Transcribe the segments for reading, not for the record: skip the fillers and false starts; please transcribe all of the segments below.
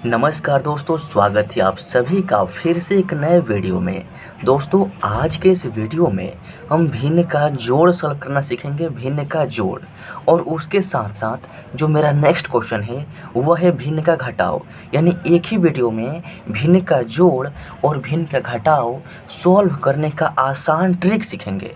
नमस्कार दोस्तों, स्वागत है आप सभी का फिर से एक नए वीडियो में। दोस्तों, आज के इस वीडियो में हम भिन्न का जोड़ सॉल्व करना सीखेंगे, भिन्न का जोड़। और उसके साथ साथ जो मेरा नेक्स्ट क्वेश्चन है वह है भिन्न का घटाव। यानी एक ही वीडियो में भिन्न का जोड़ और भिन्न का घटाव सॉल्व करने का आसान ट्रिक सीखेंगे।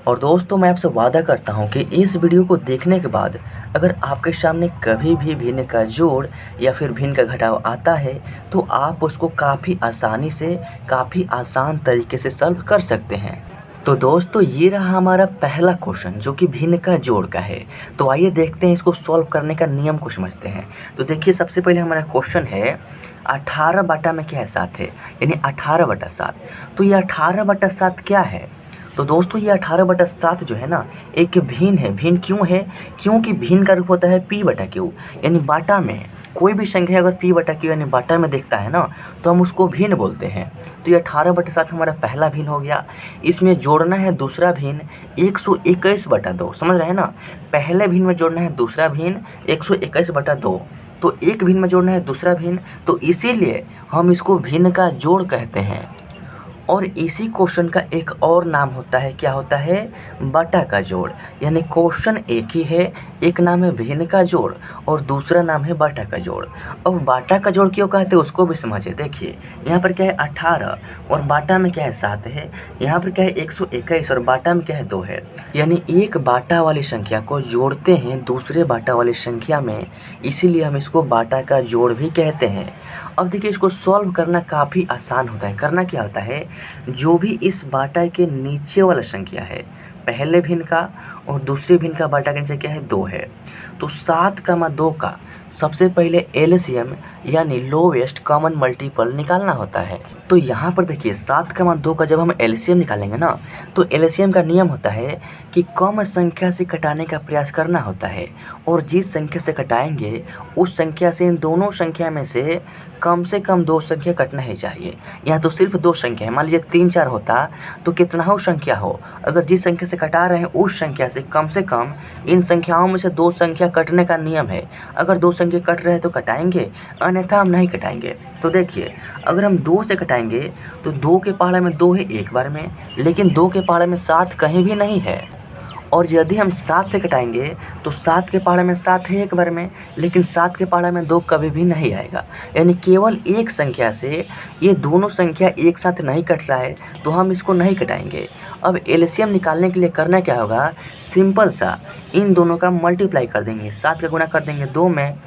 और दोस्तों, मैं आपसे वादा करता हूँ कि इस वीडियो को देखने के बाद अगर आपके सामने कभी भी भिन्न का जोड़ या फिर भिन्न का घटाव आता है तो आप उसको काफ़ी आसानी से, काफ़ी आसान तरीके से सॉल्व कर सकते हैं। तो दोस्तों, ये रहा हमारा पहला क्वेश्चन जो कि भिन्न का जोड़ का है। तो आइए देखते हैं, इसको सॉल्व करने का नियम को समझते हैं। तो देखिए, सबसे पहले हमारा क्वेश्चन है 18 बटा में क्या है, 7 है, यानी 18/7। तो ये 18/7 क्या है? तो दोस्तों, ये 18/7 जो है ना, एक भिन्न है। भिन्न क्यों है? क्योंकि भिन्न का रूप होता है p/q, यानी बाटा में कोई भी संख्या अगर p/q यानी बाटा में देखता है ना तो हम उसको भिन्न बोलते हैं। तो ये 18/7 हमारा पहला भिन्न हो गया। इसमें जोड़ना है दूसरा भिन्न 121/2। समझ रहे हैं ना? पहले भिन्न में जोड़ना है दूसरा भिन्न 121/2, तो एक भिन्न में जोड़ना है दूसरा भिन्न, तो इसीलिए हम इसको भिन्न का जोड़ कहते हैं। और इसी क्वेश्चन का एक और नाम होता है, क्या होता है? बटा का जोड़। यानी क्वेश्चन एक ही है, एक नाम है भिन्न का जोड़ और दूसरा नाम है बटा का जोड़। अब बाटा का जोड़ क्यों कहते हैं उसको भी समझिए। देखिए, यहाँ पर क्या है 18 और बाटा में क्या है 7 है। यहाँ पर क्या है 121 और बाटा में क्या है 2 है। यानी एक बाटा वाली संख्या को जोड़ते हैं दूसरे बाटा वाली संख्या में, इसीलिए हम इसको बाटा का जोड़ भी कहते हैं। अब देखिए, इसको सॉल्व करना काफ़ी आसान होता है। करना क्या होता है, जो भी इस बाटा के नीचे वाला संख्या है, पहले भिन्न का और दूसरे भिन्न का बाटा के नीचे क्या है 2 है, तो 7,2 का सबसे पहले एलसीएम यानी लोवेस्ट कॉमन मल्टीपल निकालना होता है। तो यहाँ पर देखिए, 7,2 का जब हम एलसीएम निकालेंगे ना, तो एलसीएम का नियम होता है कि कम संख्या से घटाने का प्रयास करना होता है, और जिस संख्या से घटाएंगे उस संख्या से इन दोनों संख्या में से कम 2 संख्या कटना ही चाहिए। यहाँ तो सिर्फ 2 संख्या है, मान लीजिए 3 4 होता तो कितना हो संख्या हो, अगर जिस संख्या से घटा रहे हैं उस संख्या से कम इन संख्याओं में से 2 संख्या कटने का नियम है। अगर 2 संख्या कट रहे हैं तो कटाएंगे, अन्यथा हम नहीं कटाएंगे। तो देखिए, अगर हम 2 से कटाएंगे तो 2 के पहाड़े में 2 है एक बार में, लेकिन 2 के पहाड़े में 7 कहीं भी नहीं है। और यदि हम 7 से कटाएंगे तो 7 के पहाड़े में 7 है एक बार में, लेकिन 7 के पहाड़े में 2 कभी भी नहीं आएगा। यानी केवल एक संख्या से ये दोनों संख्या एक साथ नहीं कट रहा है, तो हम इसको नहीं कटाएंगे। अब एलसीएम निकालने के लिए करना क्या होगा, सिंपल सा इन दोनों का मल्टीप्लाई कर देंगे, 7 का गुणा कर देंगे 2 में,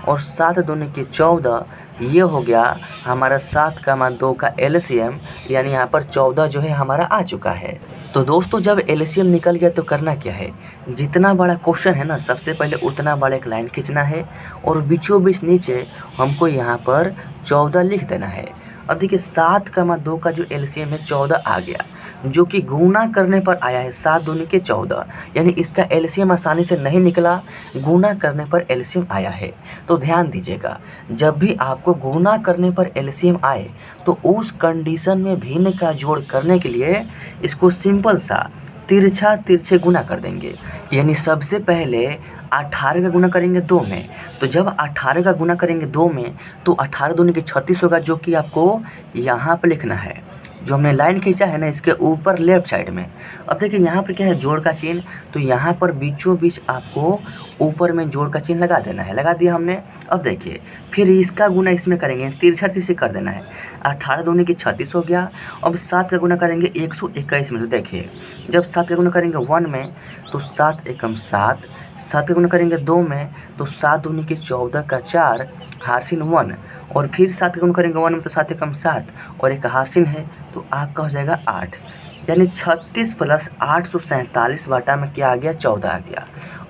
और 7 दूनी के 14। ये हो गया हमारा 7,2 का एलसीएम, यानी यहाँ पर 14 जो है हमारा आ चुका है। तो दोस्तों, जब एलसीएम निकल गया तो करना क्या है, जितना बड़ा क्वेश्चन है ना, सबसे पहले उतना बड़ा एक लाइन खींचना है और बीचों बीच नीचे हमको यहाँ पर 14 लिख देना है। अब देखिए, 7,2 का जो एलसीएम है 14 आ गया, जो कि गुणा करने पर आया है। 7 दूनी के 14, यानी इसका एलसीएम आसानी से नहीं निकला, गुणा करने पर एलसीएम आया है। तो ध्यान दीजिएगा, जब भी आपको गुणा करने पर एलसीएम आए तो उस कंडीशन में भिन्न का जोड़ करने के लिए इसको सिंपल सा तिरछे गुणा कर देंगे। यानी सबसे पहले 18 का गुणा करेंगे 2 में, तो जब 18 का गुणा करेंगे 2 में तो 18 दूनी के 36 होगा, जो कि आपको यहाँ पर लिखना है। जो हमने लाइन खींचा है ना, इसके ऊपर लेफ्ट साइड में। अब देखिए, यहाँ पर क्या है जोड़ का चिन्ह, तो यहाँ पर बीचों बीच आपको ऊपर में जोड़ का चिन्ह लगा देना है। लगा दिया हमने। अब देखिए, फिर इसका गुना इसमें करेंगे, तिरछे कर देना है। 18 दूनी की 36 हो गया। अब 7 का गुना करेंगे 121 में, तो देखिए, जब 7 का गुना करेंगे 1 में तो 7 एकम 7, 7 का गुना करेंगे 2 में तो 7 दूनी की 14 का 4 हारसिन 1, और फिर 7 का गुना करेंगे 1 में तो 7 एकम 7 और एक हारसिन है, तो आपका हो जाएगा 8। यानी 36 + 847 बाटा में क्या आ गया, 14 आ गया।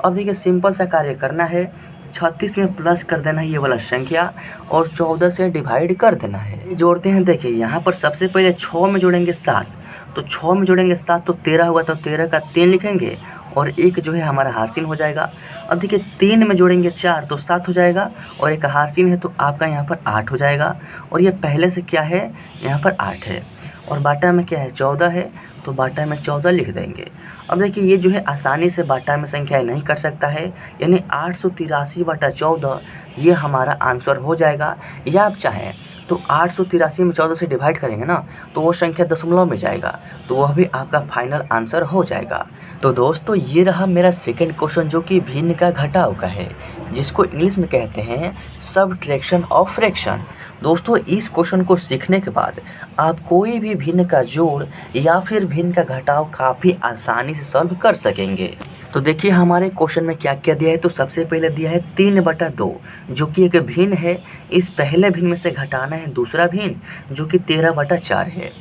अब देखिए, सिंपल सा कार्य करना है, 36 में प्लस कर देना है ये वाला संख्या और 14 से डिवाइड कर देना है। जोड़ते हैं, देखिए यहाँ पर सबसे पहले 6 में जोड़ेंगे 7, तो 6 में जोड़ेंगे 7 तो 13 होगा, तो 13 का 3 लिखेंगे और एक जो है हमारा हारसिन हो जाएगा। अब देखिए, 3 में जोड़ेंगे 4 तो 7 हो जाएगा, और एक हारसिन है तो आपका यहाँ पर 8 हो जाएगा। और ये पहले से क्या है, यहाँ पर 8 है, और बाटा में क्या है 14 है, तो बाटा में 14 लिख देंगे। अब देखिए, ये जो है आसानी से बाटा में संख्याएं नहीं कर सकता है, यानी 883/14 ये हमारा आंसर हो जाएगा। या आप चाहें तो 883 में 14 से डिवाइड करेंगे ना तो वो संख्या दशमलव में जाएगा, तो वह भी आपका फाइनल आंसर हो जाएगा। तो दोस्तों ये रहा मेरा सेकंड क्वेश्चन जो कि भिन्न का घटाव का है, जिसको इंग्लिश में कहते हैं सबट्रैक्शन ऑफ फ्रैक्शन। दोस्तों इस क्वेश्चन को सीखने के बाद आप कोई भी भिन्न का जोड़ या फिर भिन्न का घटाव काफ़ी आसानी से सॉल्व कर सकेंगे। तो देखिए हमारे क्वेश्चन में क्या क्या दिया है। तो सबसे पहले दिया है 3/2 जो कि एक भिन्न है। इस पहले भिन्न में से घटाना है दूसरा भिन्न जो कि 13/4 है।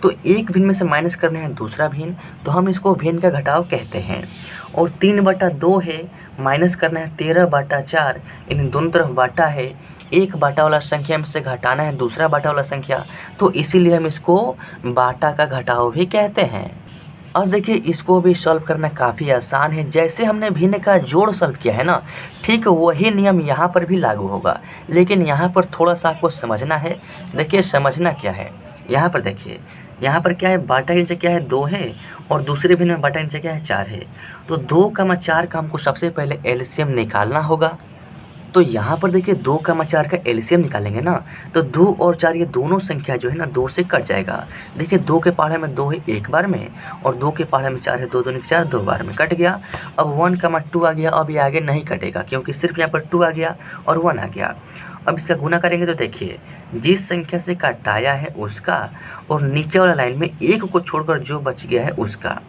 तो एक भिन्न में से माइनस करना है दूसरा भिन्न, तो हम इसको भिन्न का घटाव कहते हैं। और 3/2 है, माइनस करना है 13/4, इन दोनों तरफ बाटा है। एक बाटा वाला संख्या में से घटाना है दूसरा बाटा वाला संख्या, तो इसीलिए हम इसको बाटा का घटाव भी कहते हैं। अब देखिए इसको भी सॉल्व करना काफ़ी आसान है। जैसे हमने भिन्न का जोड़ सॉल्व किया है ना, ठीक वही नियम यहाँ पर भी लागू होगा, लेकिन यहाँ पर थोड़ा सा आपको समझना है। देखिए समझना क्या है, यहाँ पर देखिए, यहाँ पर क्या है, बाटा के नीचे क्या है 2 है और दूसरे भिन्न में बाटा के नीचे क्या है 4 है। तो 2,4 का हमको सबसे पहले एलसीएम निकालना होगा। तो यहाँ पर देखिए 2,4 का एलसीएम निकालेंगे ना, तो 2 और 4 ये दोनों संख्या जो है ना 2 से कट जाएगा। देखिए 2 के पहाड़े में 2 है एक बार में, और 2 के पहाड़े में 4 है, 2 दूनी 4, 2 बार में कट गया। अब 1,2 आ गया, अब ये आगे नहीं कटेगा क्योंकि सिर्फ यहाँ पर 2 आ गया और 1 आ गया। अब इसका गुना करेंगे तो देखिए जिस संख्या से घटाया है उसका और नीचे वाला लाइन में एक को छोड़कर जो बच गया है उसका,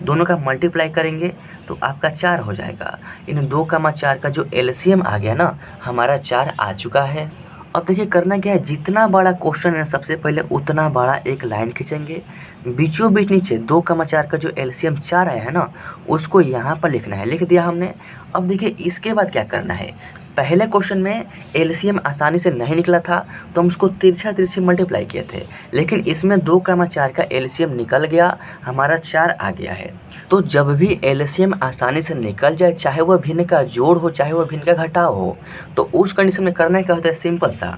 दोनों का मल्टीप्लाई करेंगे तो आपका 4 हो जाएगा। इन 2,4 का जो एलसीएम आ गया ना, हमारा 4 आ चुका है। अब देखिए करना क्या है, जितना बड़ा क्वेश्चन है सबसे पहले उतना बड़ा एक लाइन खींचेंगे, बीचों बीच नीचे 2,4 का जो एलसीएम 4 आया है ना उसको यहाँ पर लिखना है, लिख दिया हमने। अब देखिए इसके बाद क्या करना है, पहले क्वेश्चन में एलसीएम आसानी से नहीं निकला था तो हम उसको तिरछी मल्टीप्लाई किए थे, लेकिन इसमें 2,4 का एलसीएम निकल गया, हमारा 4 आ गया है। तो जब भी एलसीएम आसानी से निकल जाए, चाहे वह भिन्न का जोड़ हो चाहे वह भिन्न का घटाव हो, तो उस कंडीशन में करना क्या होता है, सिंपल सा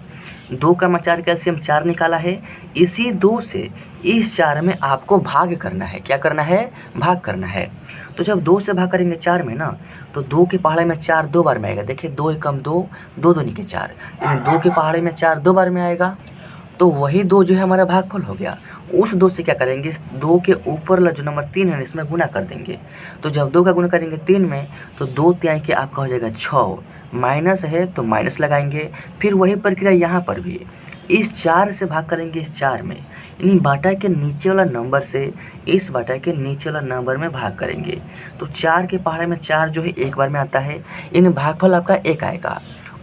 2,4 का एलसीएम 4 निकाला है, इसी 2 से इस 4 में आपको भाग करना है। क्या करना है, भाग करना है। तो जब 2 से भाग करेंगे 4 में ना, तो 2 के पहाड़े में 4 2 बार में आएगा। देखिए 2 एकम 2, 2 दूनी के 4, यानी 2 के पहाड़े में 4 2 बार में आएगा। तो वही 2 जो है हमारा भागफल हो गया। उस 2 से क्या करेंगे, इस 2 के ऊपर वाला जो नंबर 3 है इसमें गुना कर देंगे। तो जब 2 का गुना करेंगे 3 में, तो 2 तिहाई के आपका हो जाएगा 6, माइनस है तो माइनस लगाएंगे। फिर वही प्रक्रिया यहाँ पर भी, इस 4 से भाग करेंगे इस 4 में, यानी बाटा के नीचे वाला नंबर से इस बाटा के नीचे वाला नंबर में भाग करेंगे। तो 4 के पहाड़े में 4 जो है एक बार में आता है, इन भागफल आपका 1 आएगा।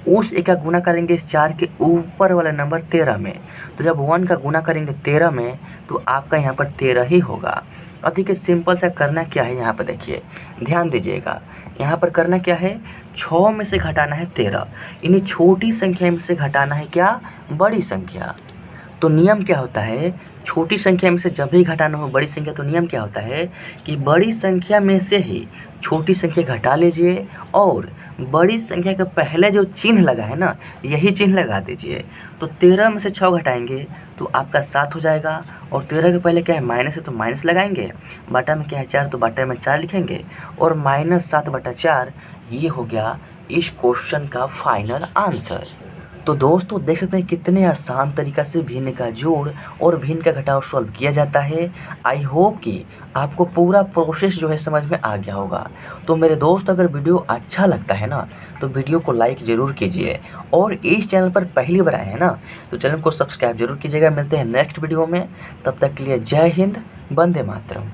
उस 1 का गुना करेंगे इस 4 के ऊपर वाला नंबर 13 में। तो जब 1 का गुना करेंगे 13 में, तो आपका यहाँ पर 13 ही होगा। अब देखिए सिंपल सा करना क्या है, यहाँ पर देखिए ध्यान दीजिएगा, यहाँ पर करना क्या है, 6 में से घटाना है 13, यानी छोटी संख्या में से घटाना है क्या, बड़ी संख्या। तो नियम क्या होता है, छोटी संख्या में से जब भी घटाना हो बड़ी संख्या, तो नियम क्या होता है कि बड़ी संख्या में से ही छोटी संख्या घटा लीजिए और बड़ी संख्या के पहले जो चिन्ह लगा है ना यही चिन्ह लगा दीजिए। तो 13 में से 6 घटाएंगे तो आपका 7 हो जाएगा, और 13 के पहले क्या है माइनस है तो माइनस लगाएंगे, बाटा में क्या है 4 तो बाटा में 4 लिखेंगे, और -7/4 ये हो गया इस क्वेश्चन का फाइनल आंसर। तो दोस्तों देख सकते हैं कितने आसान तरीक़ा से भिन्न का जोड़ और भिन्न का घटाव सॉल्व किया जाता है। आई होप कि आपको पूरा प्रोसेस जो है समझ में आ गया होगा। तो मेरे दोस्त अगर वीडियो अच्छा लगता है ना तो वीडियो को लाइक ज़रूर कीजिए, और इस चैनल पर पहली बार आए हैं ना तो चैनल को सब्सक्राइब जरूर कीजिएगा। मिलते हैं नेक्स्ट वीडियो में, तब तक के लिए जय हिंद, वंदे मातरम।